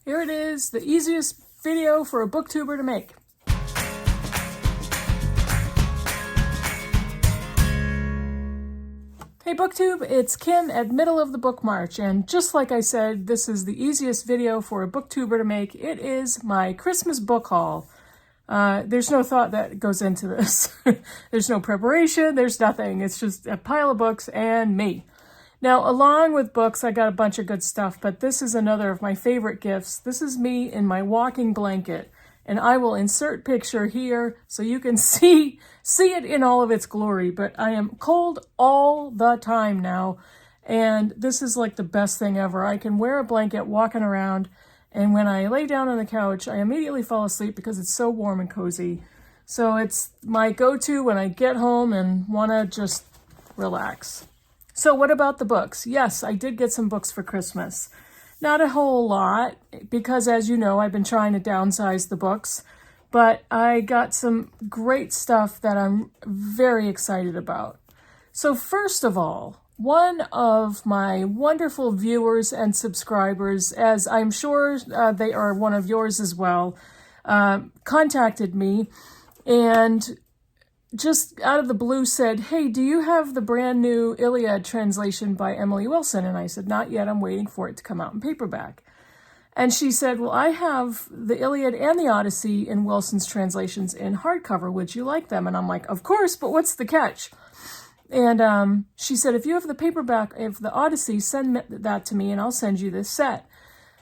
Here it is, the easiest video for a booktuber to make. Hey Booktube, it's Kim at Middle of the Bookmarch, and just like I said, this is the easiest video for a booktuber to make. It is my Christmas book haul. There's no thought that goes into this. There's no preparation, there's nothing. It's just a pile of books and me. Now, along with books, I got a bunch of good stuff, but this is another of my favorite gifts. This is me in my walking blanket, and I will insert picture here so you can see it in all of its glory. But I am cold all the time now, and this is like the best thing ever. I can wear a blanket walking around, and when I lay down on the couch, I immediately fall asleep because it's so warm and cozy. So it's my go-to when I get home and want to just relax. So what about the books? Yes, I did get some books for Christmas. Not a whole lot, because as you know, I've been trying to downsize the books, but I got some great stuff that I'm very excited about. So first of all, one of my wonderful viewers and subscribers, as I'm sure they are one of yours as well, contacted me and just out of the blue said, hey, do you have the brand new Iliad translation by Emily Wilson? And I said, not yet, I'm waiting for it to come out in paperback. And she said, well, I have the Iliad and the Odyssey in Wilson's translations in hardcover. Would you like them? And I'm like, of course, but what's the catch? And she said, if you have the paperback of the Odyssey, send that to me and I'll send you this set.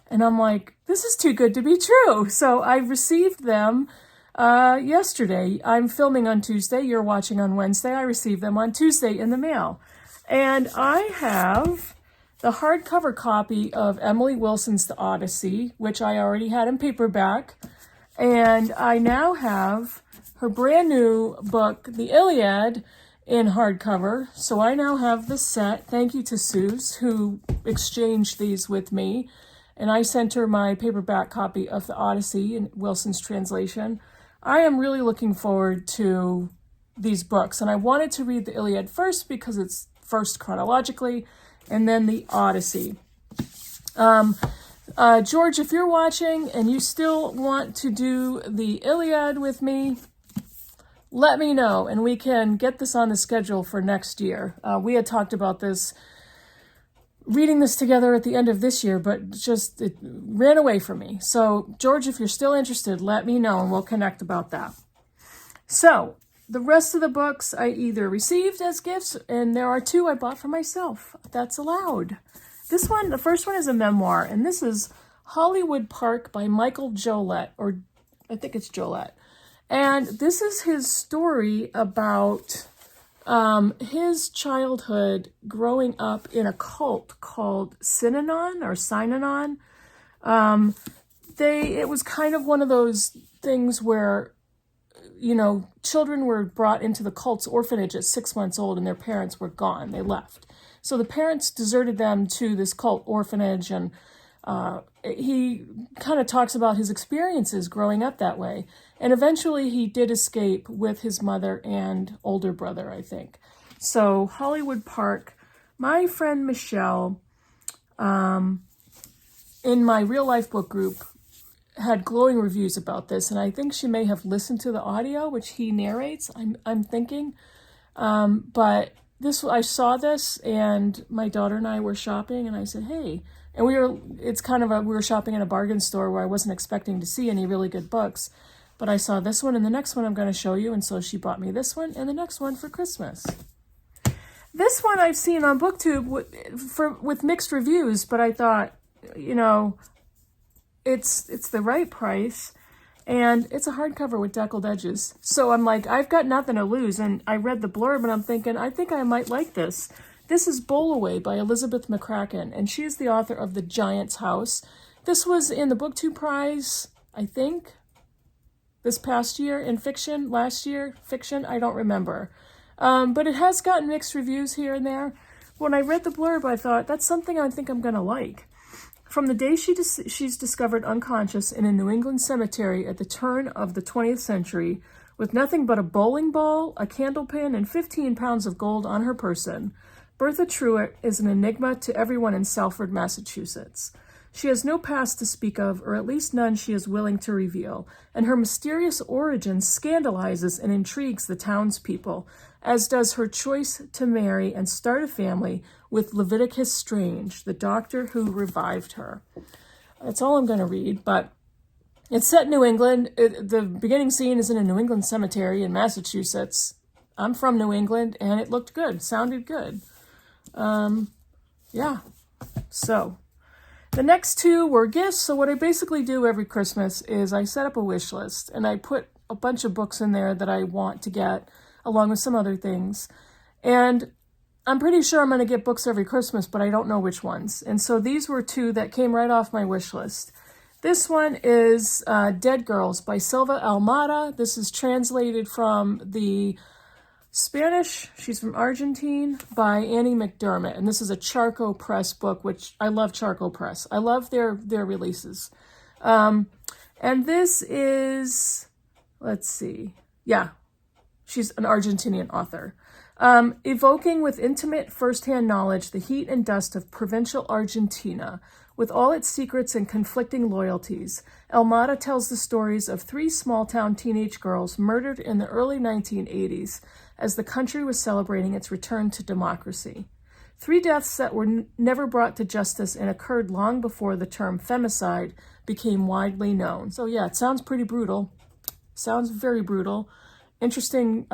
And I'm like, this is too good to be true. So I received them yesterday. I'm filming on Tuesday. You're watching on Wednesday. I received them on Tuesday in the mail. And I have the hardcover copy of Emily Wilson's The Odyssey, which I already had in paperback. And I now have her brand new book, The Iliad, in hardcover. So I now have the set. Thank you to Suze, who exchanged these with me. And I sent her my paperback copy of The Odyssey in Wilson's translation. I am really looking forward to these books, and I wanted to read the Iliad first because it's first chronologically, and then the Odyssey. George, if you're watching and you still want to do the Iliad with me, let me know, and we can get this on the schedule for next year. We had talked about this, reading this together at the end of this year, but just it ran away from me. So, George, if you're still interested, let me know and we'll connect about that. So, the rest of the books I either received as gifts, and there are two I bought for myself. That's allowed. This one, the first one is a memoir, and this is Hollywood Park by Michael Jolett, or I think it's Jolett. And this is his story about his childhood growing up in a cult called Synanon or Synanon. It was kind of one of those things where, you know, children were brought into the cult's orphanage at 6 months old and their parents were gone. They left. So the parents deserted them to this cult orphanage, and he kind of talks about his experiences growing up that way. And eventually he did escape with his mother and older brother, I think. So Hollywood Park, my friend Michelle, in my real life book group, had glowing reviews about this. And I think she may have listened to the audio, which he narrates, I'm thinking. But I saw this, and my daughter and I were shopping, and I said, hey, and we were shopping in a bargain store where I wasn't expecting to see any really good books. But I saw this one and the next one I'm going to show you, and so she bought me this one and the next one for Christmas. This one I've seen on Booktube with mixed reviews, but I thought, you know, it's the right price, and it's a hardcover with deckled edges. So I'm like, I've got nothing to lose, and I read the blurb, and I'm thinking, I think I might like this. This is Bowlway by Elizabeth McCracken, and she is the author of The Giant's House. This was in the Booktube Prize, I think, this past year in fiction, last year, fiction, I don't remember. But it has gotten mixed reviews here and there. When I read the blurb, I thought, that's something I think I'm going to like. From the day she's discovered unconscious in a New England cemetery at the turn of the 20th century, with nothing but a bowling ball, a candlepin, and 15 pounds of gold on her person, Bertha Truitt is an enigma to everyone in Salford, Massachusetts. She has no past to speak of, or at least none she is willing to reveal, and her mysterious origin scandalizes and intrigues the townspeople, as does her choice to marry and start a family with Leviticus Strange, the doctor who revived her. That's all I'm going to read, but it's set in New England. The beginning scene is in a New England cemetery in Massachusetts. I'm from New England, and it looked good, sounded good. Yeah, so the next two were gifts. So what I basically do every Christmas is I set up a wish list, and I put a bunch of books in there that I want to get, along with some other things. And I'm pretty sure I'm going to get books every Christmas, but I don't know which ones. And so these were two that came right off my wish list. This one is Dead Girls by Silva Almada. This is translated from the Spanish, she's from Argentine, by Annie McDermott. And this is a Charco Press book, which I love Charco Press. I love their releases. And this is, let's see, yeah, she's an Argentinian author. Evoking with intimate firsthand knowledge the heat and dust of provincial Argentina, with all its secrets and conflicting loyalties, Almada tells the stories of three small-town teenage girls murdered in the early 1980s as the country was celebrating its return to democracy. Three deaths that were never brought to justice and occurred long before the term femicide became widely known. So yeah, it sounds pretty brutal. Sounds very brutal. Interesting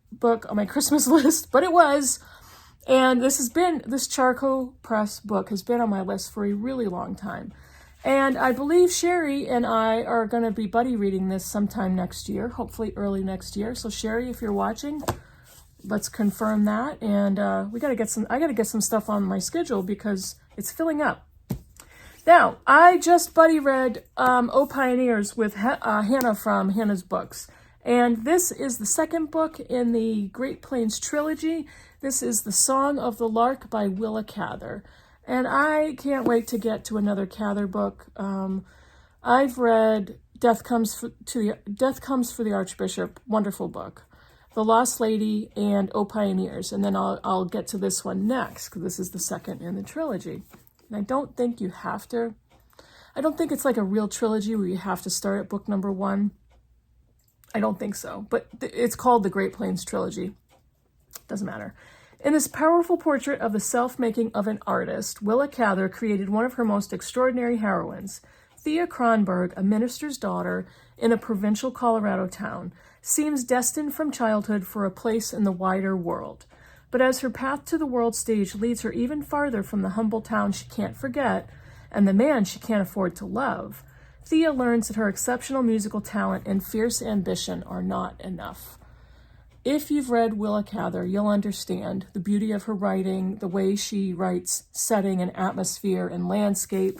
book on my Christmas list, but it was. And this Charco Press book has been on my list for a really long time. And I believe Sherry and I are going to be buddy reading this sometime next year, hopefully early next year. So Sherry, if you're watching, let's confirm that. And I got to get some stuff on my schedule because it's filling up. Now, I just buddy read O Pioneers with Hannah from Hannah's Books. And this is the second book in the Great Plains trilogy. This is The Song of the Lark by Willa Cather. And I can't wait to get to another Cather book. I've read Death Comes for the Archbishop, wonderful book. The Lost Lady and O Pioneers. And then I'll get to this one next, because this is the second in the trilogy. And I don't think you have to. I don't think it's like a real trilogy where you have to start at book number 1. I don't think so, but it's called the Great Plains Trilogy. Doesn't matter. In this powerful portrait of the self-making of an artist, Willa Cather created one of her most extraordinary heroines. Thea Kronberg, a minister's daughter in a provincial Colorado town, seems destined from childhood for a place in the wider world. But as her path to the world stage leads her even farther from the humble town she can't forget and the man she can't afford to love, Thea learns that her exceptional musical talent and fierce ambition are not enough. If you've read Willa Cather, you'll understand the beauty of her writing, the way she writes setting and atmosphere and landscape.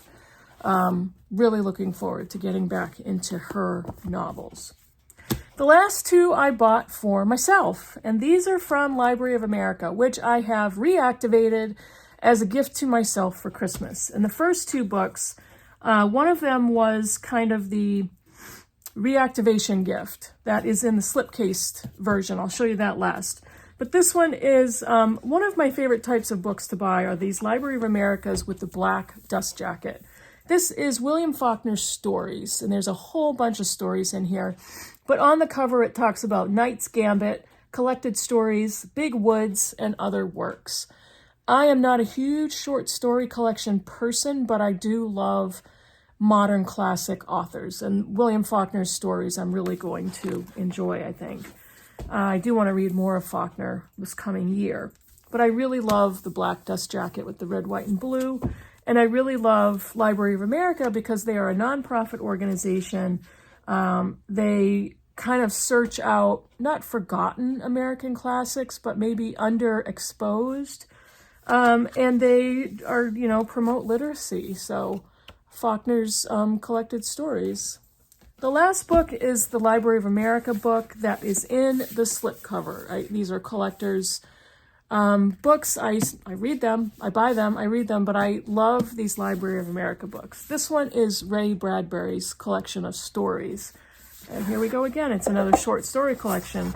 Really looking forward to getting back into her novels. The last two I bought for myself, and these are from Library of America, which I have reactivated as a gift to myself for Christmas. And the first two books, one of them was kind of the reactivation gift that is in the slipcased version. I'll show you that last. But this one is one of my favorite types of books to buy are these Library of Americas with the black dust jacket. This is William Faulkner's stories, and there's a whole bunch of stories in here. But on the cover, it talks about Knight's Gambit, collected stories, big woods, and other works. I am not a huge short story collection person, but I do love modern classic authors. And William Faulkner's stories I'm really going to enjoy, I think. I do want to read more of Faulkner this coming year. But I really love the black dust jacket with the red, white, and blue. And I really love Library of America because they are a nonprofit organization. They kind of search out not forgotten American classics, but maybe underexposed. And they are, promote literacy. So Faulkner's collected stories. The last book is the Library of America book that is in the slipcover. These are collectors' books. I read them, I buy them, I read them, but I love these Library of America books. This one is Ray Bradbury's collection of stories. And here we go again. It's another short story collection.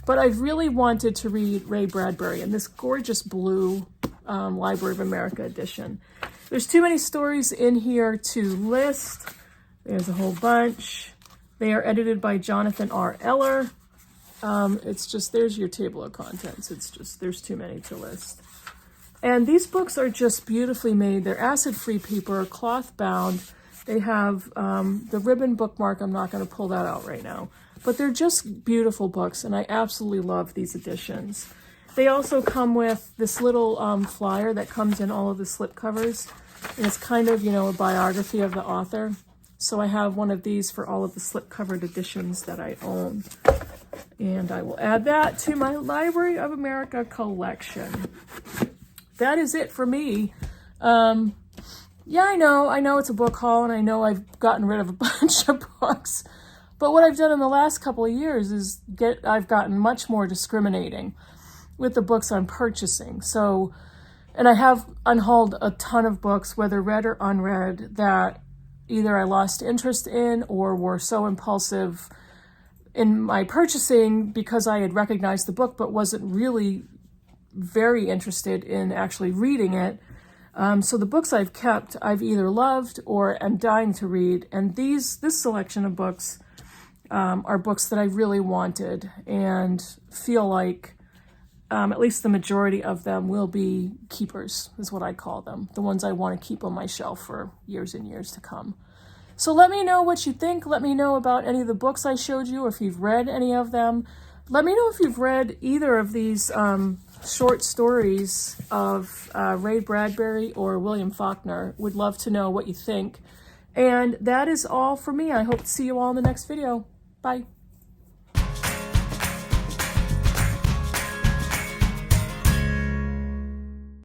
But I've really wanted to read Ray Bradbury in this gorgeous blue Library of America edition. There's too many stories in here to list. There's a whole bunch. They are edited by Jonathan R. Eller. It's just, there's your table of contents. It's just, there's too many to list. And these books are just beautifully made. They're acid-free paper, cloth bound. They have the ribbon bookmark. I'm not going to pull that out right now. But they're just beautiful books, and I absolutely love these editions. They also come with this little flyer that comes in all of the slipcovers. And it's kind of, you know, a biography of the author. So I have one of these for all of the slipcovered editions that I own. And I will add that to my Library of America collection. That is it for me. Yeah, I know it's a book haul, and I know I've gotten rid of a bunch of books. But what I've done in the last couple of years is I've gotten much more discriminating with the books I'm purchasing. So, and I have unhauled a ton of books, whether read or unread, that either I lost interest in or were so impulsive in my purchasing because I had recognized the book but wasn't really very interested in actually reading it. So the books I've kept, I've either loved or am dying to read. And this selection of books are books that I really wanted and feel like at least the majority of them will be keepers, is what I call them. The ones I want to keep on my shelf for years and years to come. So let me know what you think. Let me know about any of the books I showed you, or if you've read any of them. Let me know if you've read either of these short stories of Ray Bradbury or William Faulkner. Would love to know what you think. And that is all for me. I hope to see you all in the next video. Bye.